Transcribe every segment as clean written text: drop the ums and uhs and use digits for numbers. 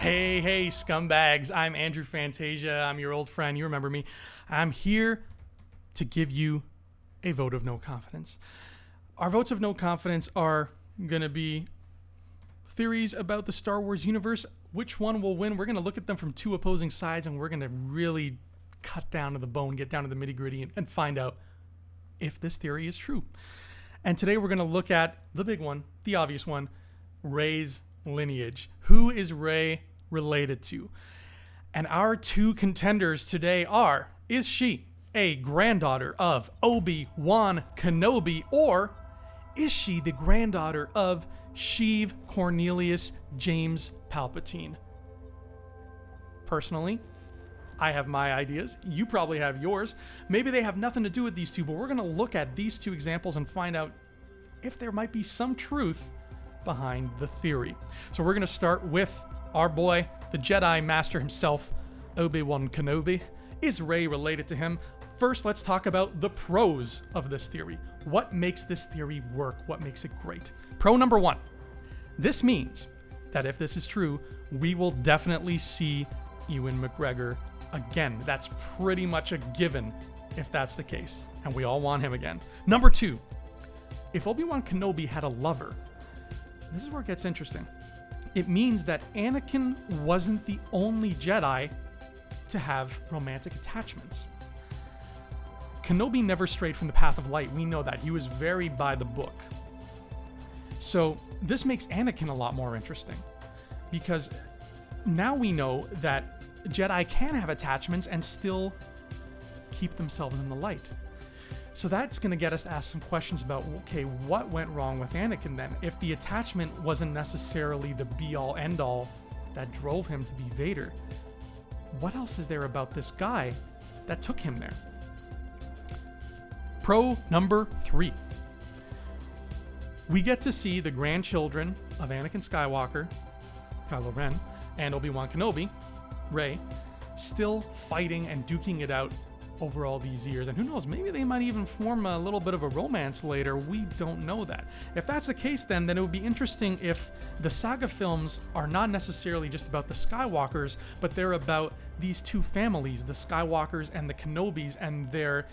Hey, scumbags. I'm Andrew Fantasia. I'm your old friend. You remember me. I'm here to give you a vote of no confidence. Our votes of no confidence are going to be theories about the Star Wars universe. Which one will win? We're going to look at them from two opposing sides, and we're going to really cut down to the bone, get down to the nitty-gritty, and find out if this theory is true. And today we're going to look at the big one, the obvious one, Rey's lineage. Who is Rey related to? And our two contenders today are, is she a granddaughter of Obi-Wan Kenobi, or is she the granddaughter of Sheev Cornelius James Palpatine? Personally, I have my ideas. You probably have yours. Maybe they have nothing to do with these two, but we're going to look at these two examples and find out if there might be some truth behind the theory. So we're going to start with our boy, the Jedi Master himself, Obi-Wan Kenobi. Is Rey related to him? First, let's talk about the pros of this theory. What makes this theory work? What makes it great? Pro number one. This means that if this is true, we will definitely see Ewan McGregor again. That's pretty much a given if that's the case, and we all want him again. Number two, if Obi-Wan Kenobi had a lover, this is where it gets interesting. It means that Anakin wasn't the only Jedi to have romantic attachments. Kenobi never strayed from the path of light. We know that. He was very by the book. So this makes Anakin a lot more interesting, because now we know that Jedi can have attachments and still keep themselves in the light. So that's going to get us to ask some questions about, okay, what went wrong with Anakin then? If the attachment wasn't necessarily the be-all, end-all that drove him to be Vader, what else is there about this guy that took him there? Pro number three. We get to see the grandchildren of Anakin Skywalker, Kylo Ren, and Obi-Wan Kenobi, Rey, still fighting and duking it out over all these years. And who knows, maybe they might even form a little bit of a romance later. We don't know that. If that's the case, then it would be interesting if the saga films are not necessarily just about the Skywalkers, but they're about these two families, the Skywalkers and the Kenobis, and their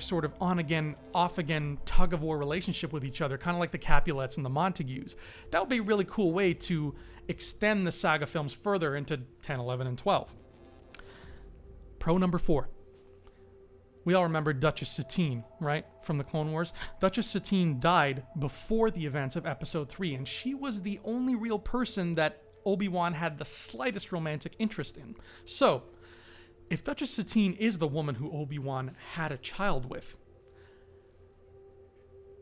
sort of on-again, off-again tug-of-war relationship with each other, kind of like the Capulets and the Montagues. That would be a really cool way to extend the saga films further into 10, 11, and 12. Pro number four. We all remember Duchess Satine, right? From the Clone Wars. Duchess Satine died before the events of Episode 3, and she was the only real person that Obi-Wan had the slightest romantic interest in. So, if Duchess Satine is the woman who Obi-Wan had a child with,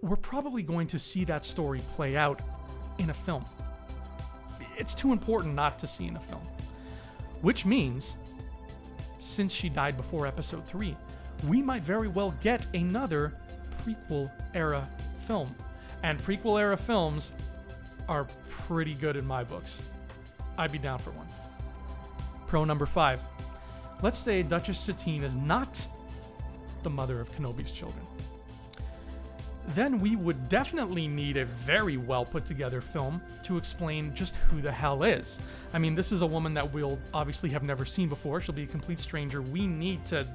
we're probably going to see that story play out in a film. It's too important not to see in a film. Which means, since she died before Episode 3, we might very well get another prequel-era film. And prequel-era films are pretty good in my books. I'd be down for one. Pro number five. Let's say Duchess Satine is not the mother of Kenobi's children. Then we would definitely need a very well put together film to explain just who the hell is. I mean, this is a woman that we'll obviously have never seen before. She'll be a complete stranger. We need to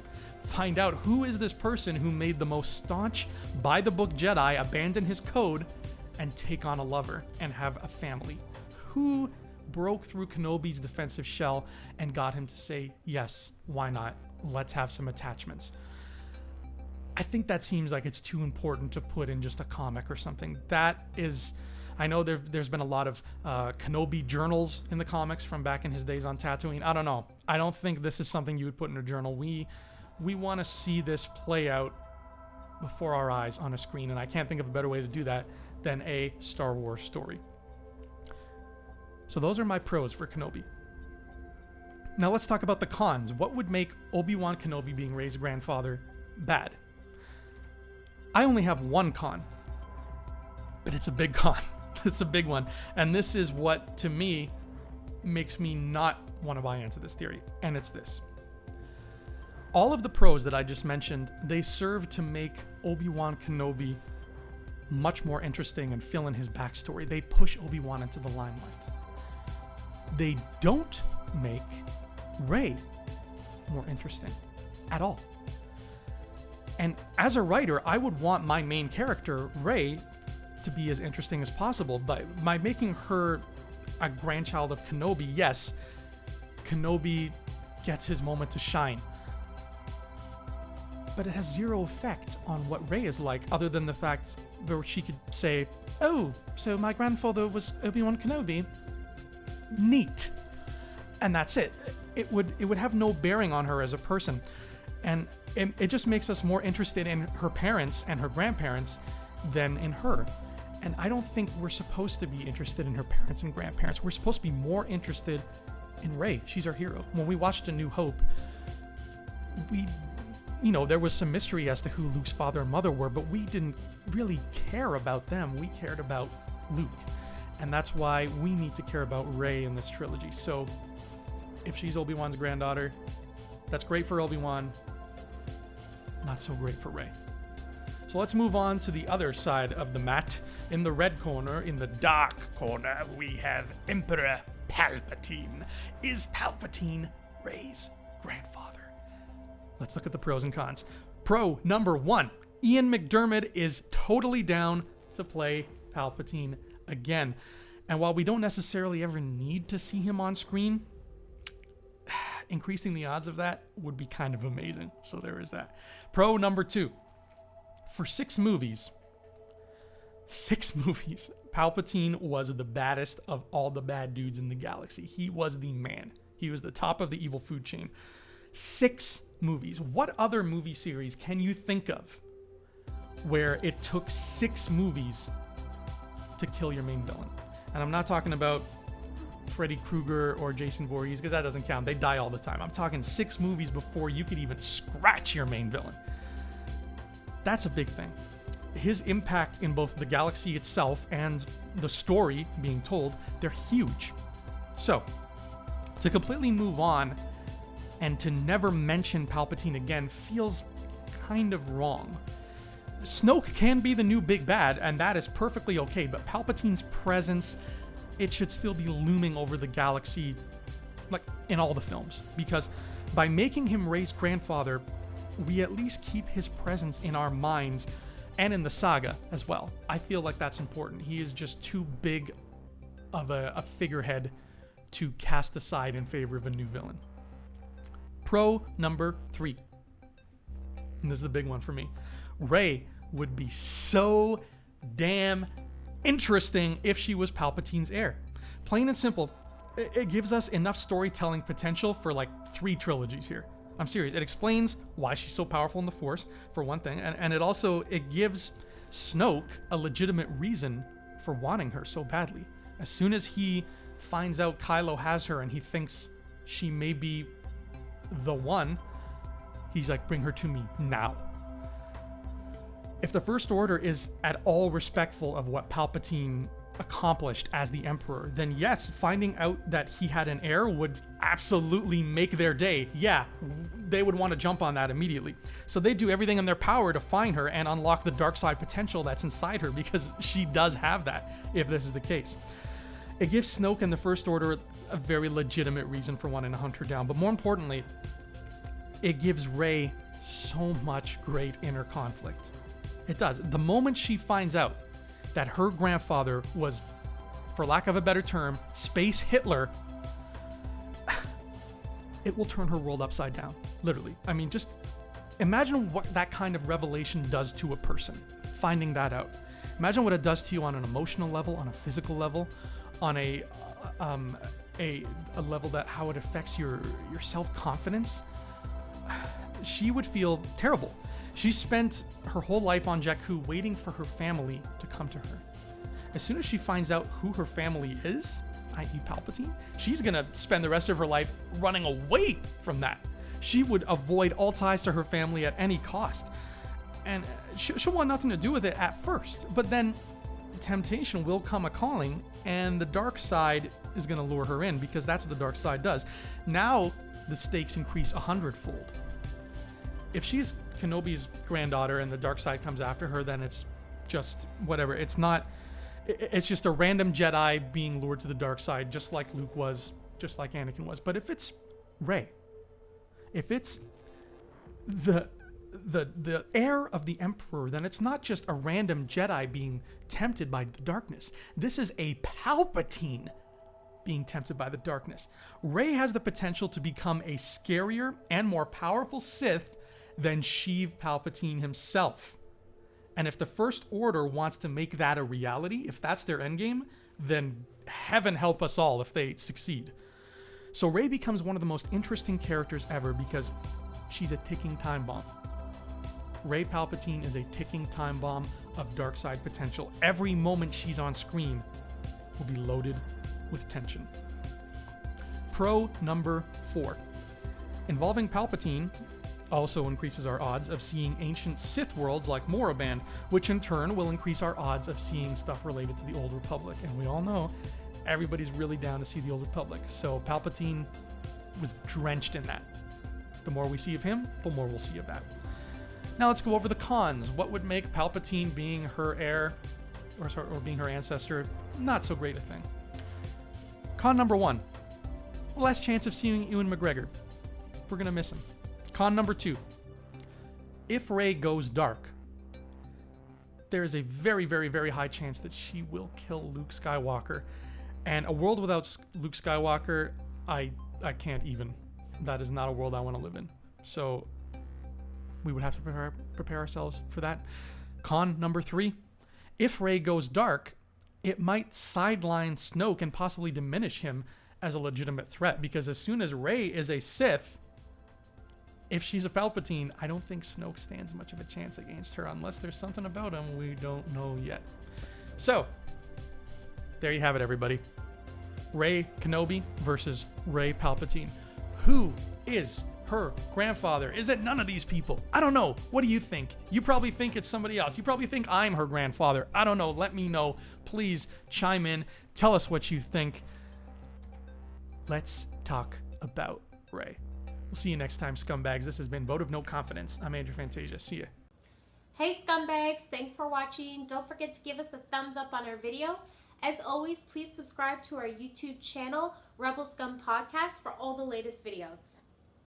find out who is this person who made the most staunch, by-the-book Jedi abandon his code and take on a lover and have a family. Who broke through Kenobi's defensive shell and got him to say, yes, why not? Let's have some attachments. I think that seems like it's too important to put in just a comic or something. That is, I know there's been a lot of Kenobi journals in the comics from back in his days on Tatooine. I don't know. I don't think this is something you would put in a journal. We want to see this play out before our eyes on a screen, and I can't think of a better way to do that than a Star Wars story. So those are my pros for Kenobi. Now let's talk about the cons. What would make Obi-Wan Kenobi being Rey's grandfather bad? I only have one con, but it's a big con. It's a big one. And this is what, to me, makes me not want to buy into this theory. And it's this. All of the pros that I just mentioned, they serve to make Obi-Wan Kenobi much more interesting and fill in his backstory. They push Obi-Wan into the limelight. they don't make Rey more interesting at all. And as a writer, I would want my main character, Rey, to be as interesting as possible. But by making her a grandchild of Kenobi, yes, Kenobi gets his moment to shine. But it has zero effect on what Rey is like, other than the fact where she could say, "Oh, so my grandfather was Obi-Wan Kenobi. Neat." And that's it. It would have no bearing on her as a person. And it just makes us more interested in her parents and her grandparents than in her. And I don't think we're supposed to be interested in her parents and grandparents. We're supposed to be more interested in Rey. She's our hero. When we watched A New Hope, there was some mystery as to who Luke's father and mother were, but we didn't really care about them. We cared about Luke. And that's why we need to care about Rey in this trilogy. So if she's Obi-Wan's granddaughter, that's great for Obi-Wan. Not so great for Rey. So let's move on to the other side of the mat. In the red corner, in the dark corner, we have Emperor Palpatine. Is Palpatine Rey's grandfather? Let's look at the pros and cons. Pro number 1, Ian McDiarmid is totally down to play Palpatine again. And while we don't necessarily ever need to see him on screen, increasing the odds of that would be kind of amazing. So there is that. Pro number 2, for 6 movies, Palpatine was the baddest of all the bad dudes in the galaxy. He was the man. He was the top of the evil food chain. 6 movies. What other movie series can you think of where it took 6 movies to kill your main villain? And I'm not talking about Freddy Krueger or Jason Voorhees, because that doesn't count. They die all the time. I'm talking 6 movies before you could even scratch your main villain. That's a big thing. His impact in both the galaxy itself and the story being told, they're huge. So, to completely move on and to never mention Palpatine again feels kind of wrong. Snoke can be the new big bad, and that is perfectly okay, but Palpatine's presence, it should still be looming over the galaxy, like in all the films, because by making him Rey's grandfather, we at least keep his presence in our minds and in the saga as well. I feel like that's important. He is just too big of a figurehead to cast aside in favor of a new villain. Pro number 3, and this is the big one for me. Rey would be so damn interesting if she was Palpatine's heir. Plain and simple, it gives us enough storytelling potential for like 3 trilogies here. I'm serious. It explains why she's so powerful in the Force, for one thing, and it gives Snoke a legitimate reason for wanting her so badly. As soon as he finds out Kylo has her and he thinks she may be the one, he's like, bring her to me now. If the First Order is at all respectful of what Palpatine accomplished as the Emperor, then yes, finding out that he had an heir would absolutely make their day. Yeah, they would want to jump on that immediately. So they do everything in their power to find her and unlock the dark side potential that's inside her, because she does have that, if this is the case. It gives Snoke and the First Order a very legitimate reason for wanting to hunt her down, but more importantly, it gives Rey so much great inner conflict. It does. The moment she finds out that her grandfather was, for lack of a better term, Space Hitler, it will turn her world upside down. Literally. I mean, just imagine what that kind of revelation does to a person, finding that out. Imagine what it does to you on an emotional level, on a physical level, on a level that how it affects your self-confidence. She would feel terrible. She spent her whole life on Jakku waiting for her family to come to her. As soon as she finds out who her family is, i.e. Palpatine, she's gonna spend the rest of her life running away from that. She would avoid all ties to her family at any cost. And she'll want nothing to do with it at first, but then temptation will come a-calling, and the dark side is gonna lure her in, because that's what the dark side does. Now the stakes increase 100-fold. If she's Kenobi's granddaughter and the dark side comes after her, then it's just whatever. It's just a random Jedi being lured to the dark side, just like Luke was just like Anakin was. But if it's Rey, if it's the heir of the Emperor, then it's not just a random Jedi being tempted by the darkness. This is a Palpatine being tempted by the darkness. Rey has the potential to become a scarier and more powerful Sith than Sheev Palpatine himself. And if the First Order wants to make that a reality, if that's their endgame, then heaven help us all if they succeed. So Rey becomes one of the most interesting characters ever because she's a ticking time bomb. Rey Palpatine is a ticking time bomb of dark side potential. Every moment she's on screen will be loaded with tension. Pro number 4. Involving Palpatine also increases our odds of seeing ancient Sith worlds like Moraband, which in turn will increase our odds of seeing stuff related to the Old Republic. And we all know everybody's really down to see the Old Republic. So Palpatine was drenched in that. The more we see of him, the more we'll see of that. Now let's go over the cons. What would make Palpatine being her heir, or being her ancestor, not so great a thing? Con number 1, less chance of seeing Ewan McGregor. We're going to miss him. Con number 2, if Rey goes dark, there is a very, very, very high chance that she will kill Luke Skywalker. And a world without Luke Skywalker, I can't even. That is not a world I want to live in. So we would have to prepare ourselves for that. Con number 3, if Rey goes dark, it might sideline Snoke and possibly diminish him as a legitimate threat, because as soon as Rey is a Sith, if she's a Palpatine, I don't think Snoke stands much of a chance against her unless there's something about him we don't know yet. So, there you have it, everybody. Rey Kenobi versus Rey Palpatine. Who is her grandfather? Is it none of these people? I don't know. What do you think? You probably think it's somebody else. You probably think I'm her grandfather. I don't know. Let me know. Please chime in. Tell us what you think. Let's talk about Rey. We'll see you next time, scumbags. This has been Vote of No Confidence. I'm Andrew Fantasia. See ya. Hey scumbags, thanks for watching. Don't forget to give us a thumbs up on our video. As always, please subscribe to our YouTube channel, Rebel Scum Podcast, for all the latest videos.